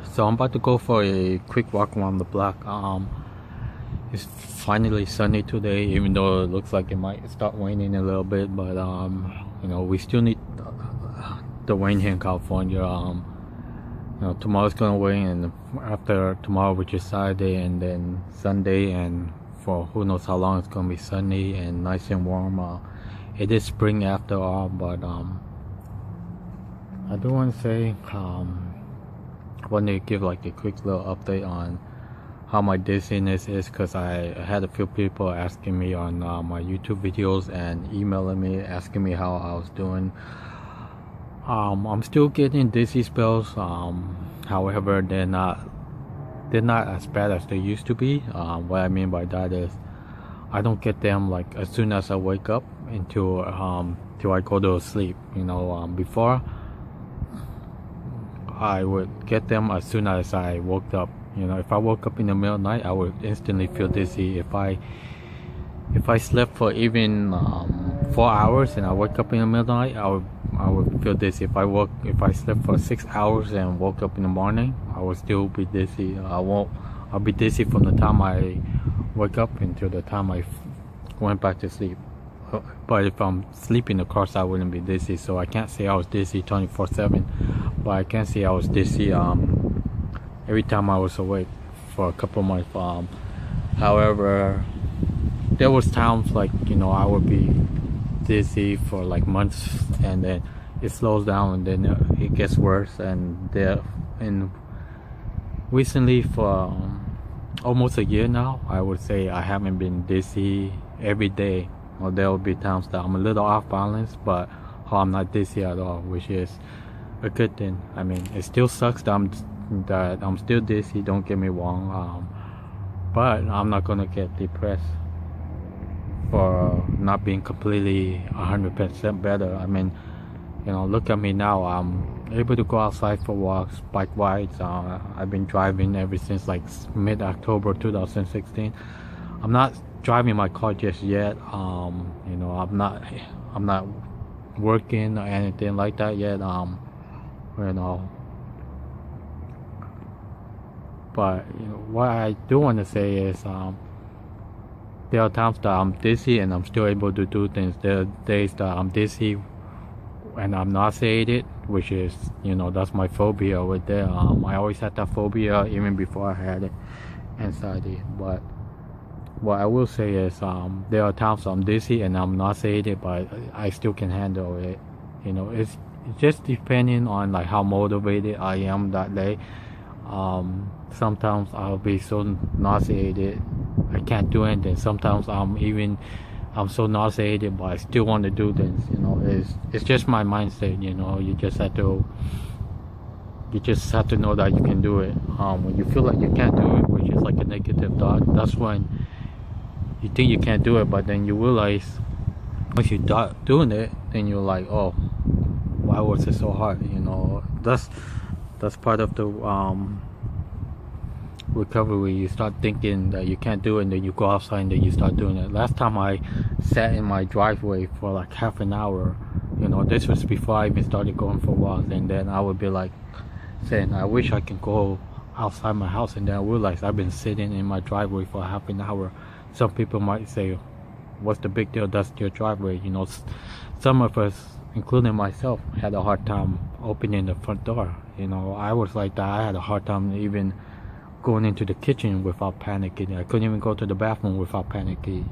So I'm about to go for a quick walk around the block. It's finally sunny today, even though it looks like it might start raining a little bit. But we still need the rain here in California. Tomorrow's gonna rain, and after tomorrow, which is Saturday, and then Sunday, and for who knows how long, it's gonna be sunny and nice and warm. It is spring after all, but I do want to say I want to give like a quick little update on how my dizziness is, because I had a few people asking me on my YouTube videos and emailing me asking me how I was doing. I'm still getting dizzy spells. However, they're not as bad as they used to be. What I mean by that is I don't get them like as soon as I wake up until till I go to sleep. Before I would get them as soon as I woke up. If I woke up in the middle of the night, I would instantly feel dizzy. If I slept for even 4 hours and I wake up in the middle of the night, I would feel dizzy. If I slept for 6 hours and woke up in the morning, I would still be dizzy. I'll be dizzy from the time I wake up until the time I went back to sleep. But if I'm sleeping, of course I wouldn't be dizzy. So I can't say I was dizzy 24/7, but I can say I was dizzy every time I was awake for a couple of months. However, there was times like I would be dizzy for like months, and then it slows down, and then it gets worse. And recently, for almost a year now, I would say I haven't been dizzy every day. Or there will be times that I'm a little off balance, but I'm not dizzy at all, which is a good thing. I mean, it still sucks that I'm still dizzy, don't get me wrong, but I'm not gonna get depressed for not being completely 100% better. I mean, look at me now. I'm able to go outside for walks, bike rides. I've been driving ever since like mid-October 2016. I'm not driving my car just yet. I'm not working or anything like that yet. But what I do want to say is there are times that I'm dizzy and I'm still able to do things. There are days that I'm dizzy and I'm nauseated, which is that's my phobia right there. I always had that phobia even before I had it, anxiety. But what I will say is there are times I'm dizzy and I'm nauseated, but I still can handle it. It's just depending on like how motivated I am that day. Sometimes I'll be so nauseated I can't do anything. Sometimes I'm so nauseated, but I still want to do things. It's just my mindset. You just have to know that you can do it. When you feel like you can't do it, which is like a negative thought, that's when you think you can't do it. But then you realize once you start doing it, then you're like, oh, why was it so hard? That's part of the recovery. You start thinking that you can't do it, and then you go outside and then you start doing it. Last time I sat in my driveway for like half an hour. This was before I even started going for walks, and then I would be like saying, I wish I can go outside my house, and then I realized I've been sitting in my driveway for half an hour. Some people might say, what's the big deal? That's your driveway. Some of us, including myself, had a hard time opening the front door. I was like that. I had a hard time even going into the kitchen without panicking. I couldn't even go to the bathroom without panicking.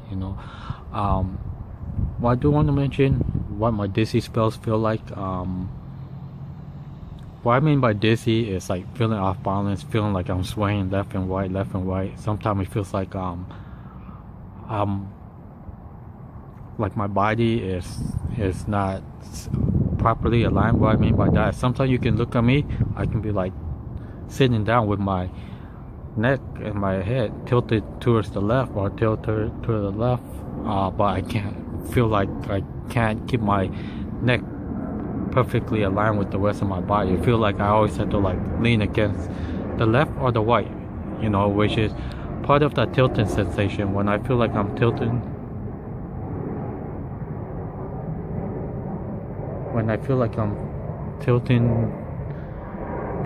What I do want to mention, what my dizzy spells feel like. What I mean by dizzy is like feeling off balance, feeling like I'm swaying left and right. Sometimes it feels like like my body is not properly aligned. What I mean by that, sometimes you can look at me, I can be like sitting down with my neck and my head tilted towards the left or tilted to the left, but I can't feel like I can't keep my neck perfectly aligned with the rest of my body. I feel like I always have to like lean against the left or the right, which is part of that tilting sensation. When I feel like I'm tilting,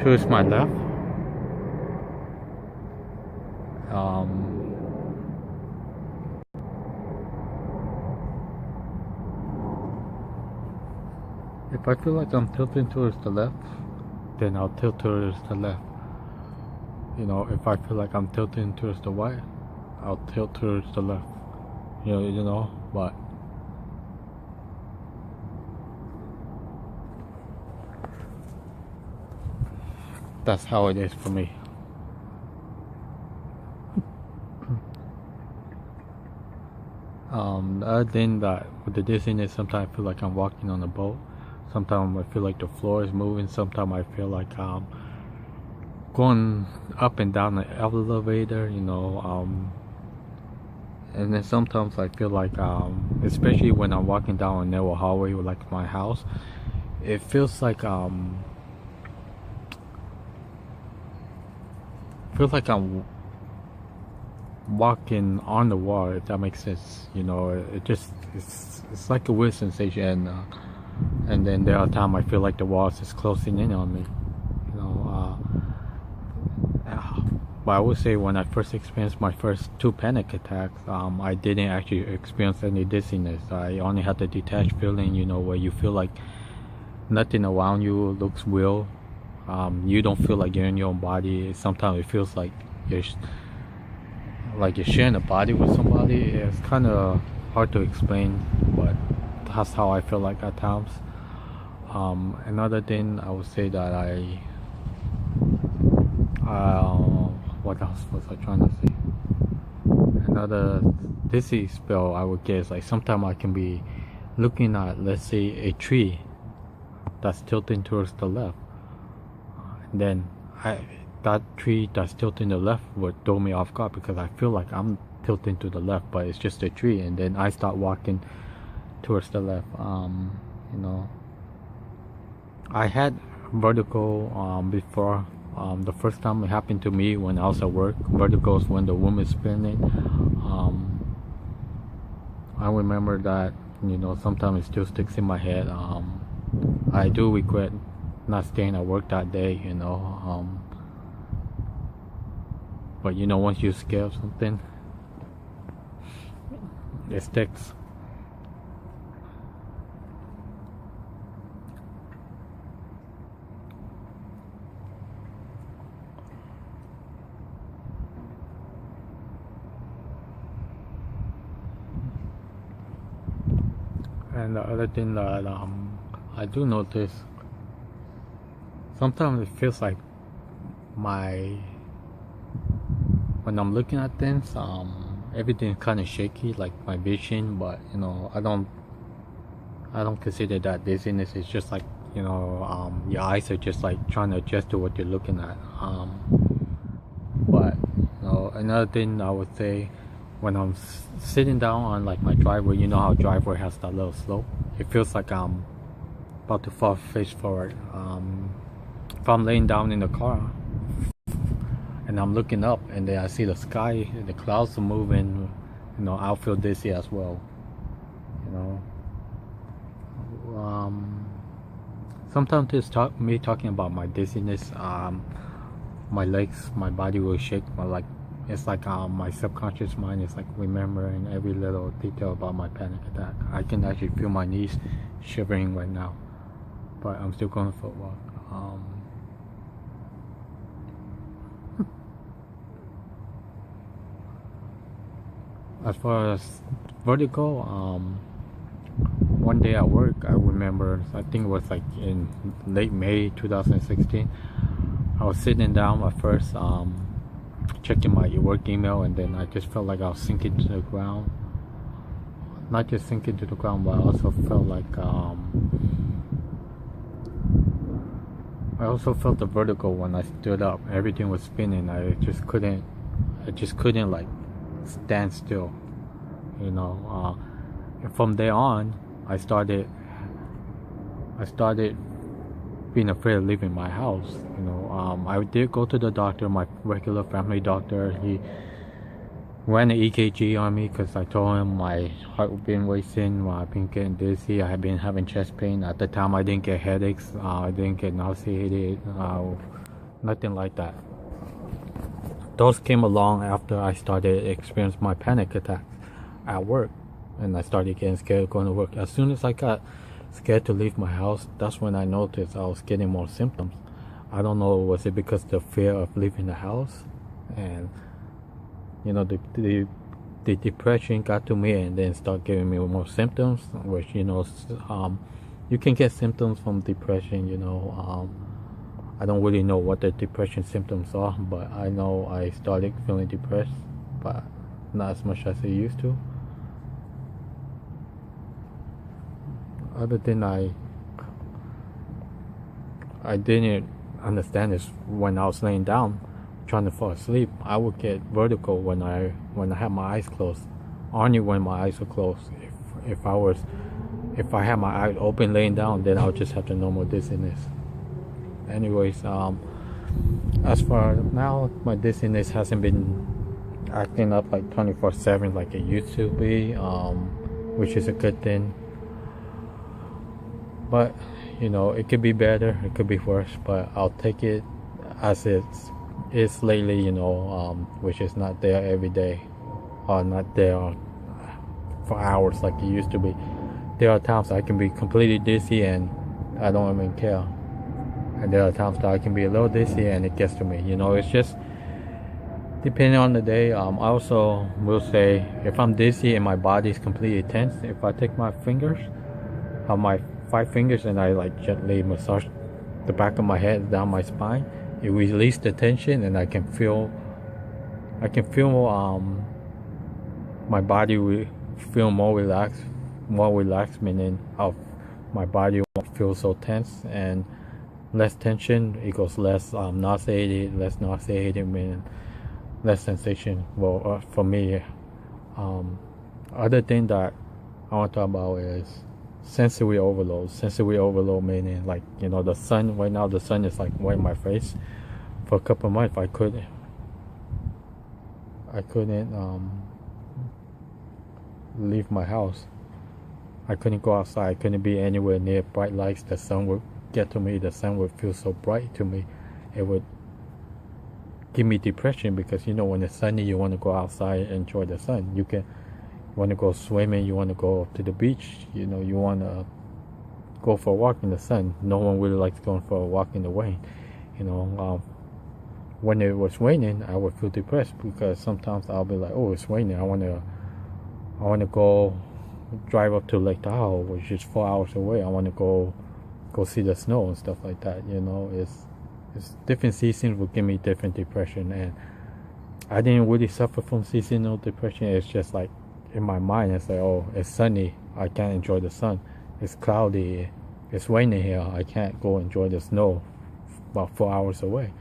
towards my left, If I feel like I'm tilting towards the left, then I'll tilt towards the left. You know, if I feel like I'm tilting towards the right, I'll tilt towards the left. You know, but that's how it is for me. The other thing that with the dizziness, sometimes I feel like I'm walking on a boat. Sometimes I feel like the floor is moving. Sometimes I feel like I'm going up and down the elevator, you know. And then sometimes I feel like, especially when I'm walking down a narrow hallway, like my house, it feels like I'm walking on the wall, if that makes sense. You know, it's like a weird sensation. And then there are times I feel like the walls is closing in on me. You know, but I would say when I first experienced my first 2 panic attacks, I didn't actually experience any dizziness. I only had the detached feeling, you know, where you feel like nothing around you looks real. You don't feel like you're in your own body. Sometimes it feels like you're sharing a body with somebody. It's kind of hard to explain, but that's how I feel like at times. Another thing I would say that what else was I trying to say? Another dizzy spell I would get is like sometimes I can be looking at, let's say, a tree that's tilting towards the left, and then that tree that's tilting to the left would throw me off guard because I feel like I'm tilting to the left, but it's just a tree, and then I start walking towards the left. You know, I had vertigo before. The first time it happened to me when I was at work. Vertigo is when the room is spinning. I remember that, you know, sometimes it still sticks in my head. I do regret not staying at work that day, you know. But you know, once you're scared of something, it sticks. And the other thing that I do notice, sometimes it feels like when I'm looking at things, everything's kind of shaky, like my vision. But you know, I don't consider that dizziness. It's just like, you know, your eyes are just like trying to adjust to what you're looking at. But you know, another thing I would say, when I'm sitting down on like my driveway, you know how driveway has that little slope, it feels like I'm about to fall face forward. If I'm laying down in the car and I'm looking up and then I see the sky, the clouds are moving, you know, I'll feel dizzy as well. You know, sometimes it's me talking about my dizziness, my legs, my body will shake. It's like my subconscious mind is like remembering every little detail about my panic attack. I can actually feel my knees shivering right now, but I'm still going for a walk. As far as vertigo, one day at work, I remember, I think it was like in late May 2016, I was sitting down at first, checking my work email, and then I just felt like I was sinking to the ground. Not just sinking to the ground, but I also felt like I also felt the vertigo when I stood up. Everything was spinning. I just couldn't like stand still, you know. And from there on, I started being afraid of leaving my house. You know, I did go to the doctor, my regular family doctor. He ran an EKG on me because I told him my heart had been racing, I've been getting dizzy, I had been having chest pain. At the time, I didn't get headaches, I didn't get nauseated, nothing like that. those came along after I started experiencing my panic attacks at work, and I started getting scared going to work. As soon as I got scared to leave my house, that's when I noticed I was getting more symptoms. I don't know, was it because the fear of leaving the house, and you know, the depression got to me and then start giving me more symptoms, which, you know, you can get symptoms from depression, you know. I don't really know what the depression symptoms are, but I know I started feeling depressed, but not as much as I used to. Other thing I didn't understand is when I was laying down trying to fall asleep, I would get vertigo when I had my eyes closed. Only when my eyes were closed. If I had my eyes open laying down, then I would just have the normal dizziness. Anyways, as for now, my dizziness hasn't been acting up like 24/7 like it used to be, which is a good thing. But you know, it could be better, it could be worse, but I'll take it as it is lately, you know, which is not there every day, or not there for hours like it used to be. There are times I can be completely dizzy and I don't even care. And there are times that I can be a little dizzy and it gets to me. You know, it's just depending on the day. I also will say, if I'm dizzy and my body is completely tense, if I take my fingers, my 5 fingers, and I like gently massage the back of my head down my spine, it releases the tension, and I can feel my body will feel more relaxed, meaning of my body won't feel so tense, and less tension equals less nauseated, meaning less sensation. Well, for me, other thing that I want to talk about is sensory overload. Sensory overload meaning, like, you know, the sun right now, the sun is like right in my face. For a couple of months, I couldn't leave my house. I couldn't go outside. I couldn't be anywhere near bright lights. The sun would get to me. The sun would feel so bright to me. It would give me depression, because, you know, when it's sunny, you want to go outside and enjoy the sun. You want to go swimming. You want to go to the beach. You know, you want to go for a walk in the sun. No one really likes going for a walk in the rain. You know, when it was raining, I would feel depressed, because sometimes I'll be like, oh, it's raining. I want to go drive up to Lake Tahoe, which is 4 hours away. I want to go see the snow and stuff like that. You know, it's different seasons will give me different depression, and I didn't really suffer from seasonal depression. It's just like in my mind, it's like, oh, it's sunny, I can't enjoy the sun. It's cloudy, it's raining here, I can't go enjoy the snow about 4 hours away.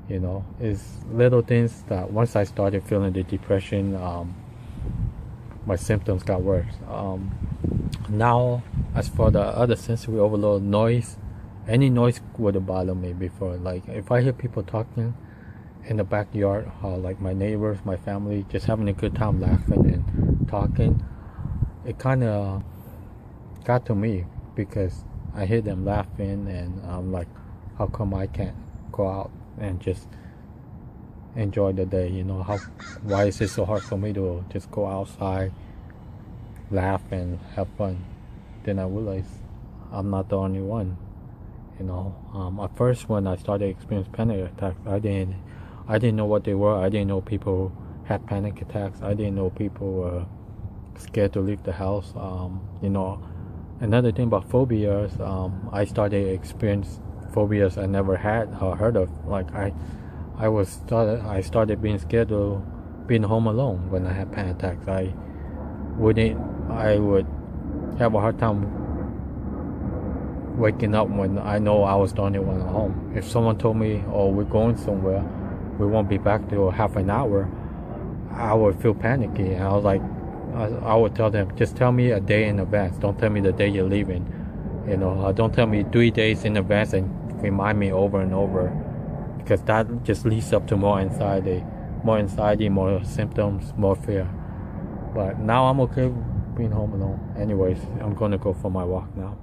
You know, it's little things that once I started feeling the depression, my symptoms got worse. Now, as for the other sensory overload, noise, any noise would bother me before. Like, if I hear people talking in the backyard, like my neighbors, my family, just having a good time laughing and talking, it kind of got to me, because I hear them laughing, and I'm like, how come I can't go out and just enjoy the day? You know, why is it so hard for me to just go outside, laugh and have fun? Then I realized I'm not the only one. You know, at first when I started experiencing panic attacks, I didn't know what they were. I didn't know people had panic attacks. I didn't know people were scared to leave the house. You know, another thing about phobias, I started experiencing phobias I never had or heard of. Like I started being scared of being home alone when I had panic attacks. I would have a hard time waking up when I know I was the only one at home. If someone told me, oh, we're going somewhere, we won't be back till half an hour, I would feel panicky. And I was like, I would tell them, just tell me a day in advance. Don't tell me the day you're leaving. You know, don't tell me 3 days in advance and remind me over and over, because that just leads up to more anxiety, more symptoms, more fear. But now I'm okay being home alone. Anyways, I'm going to go for my walk now.